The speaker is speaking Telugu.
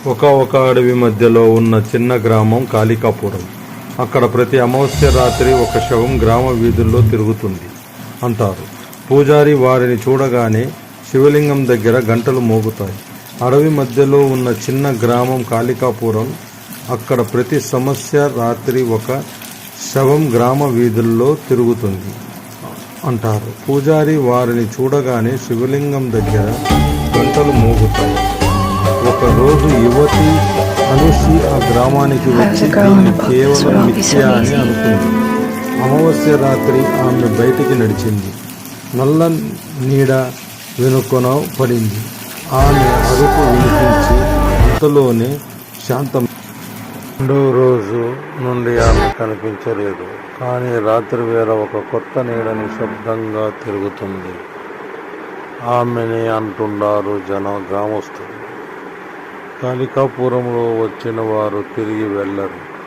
ఒక అడవి మధ్యలో ఉన్న చిన్న గ్రామం కాళికాపురం. అక్కడ ప్రతి అమావాస్య రాత్రి ఒక శవం గ్రామ వీధుల్లో తిరుగుతుంది అంటారు. పూజారి వారిని చూడగానే శివలింగం దగ్గర గంటలు మోగుతాయి. అడవి మధ్యలో ఉన్న చిన్న గ్రామం కాళికాపురం. అక్కడ ప్రతి సమస్య రాత్రి ఒక శవం గ్రామ వీధుల్లో తిరుగుతుంది అంటారు. పూజారి వారిని చూడగానే శివలింగం దగ్గర గంటలు మోగుతాయి. ఒకరోజు యువతి అనుషి ఆ గ్రామానికి వచ్చి దీన్ని కేవలం మిథ్య అని అనుకుంది. అమావాస్య రాత్రి ఆమె బయటికి నడిచింది. నల్ల నీడ వెనుకొన పడింది. ఆమె అరుపు వినిపించి అంతలోనే శాంతం. రెండో రోజు నుండి ఆమె కనిపించలేదు. కానీ రాత్రి వేళ ఒక కొత్త నీడ నిశ్శబ్దంగా తిరుగుతుంది. ఆమెని అంటున్నారు గ్రామస్తులు. కాళికాపురంలో వచ్చిన వారు తిరిగి వెళ్ళరు.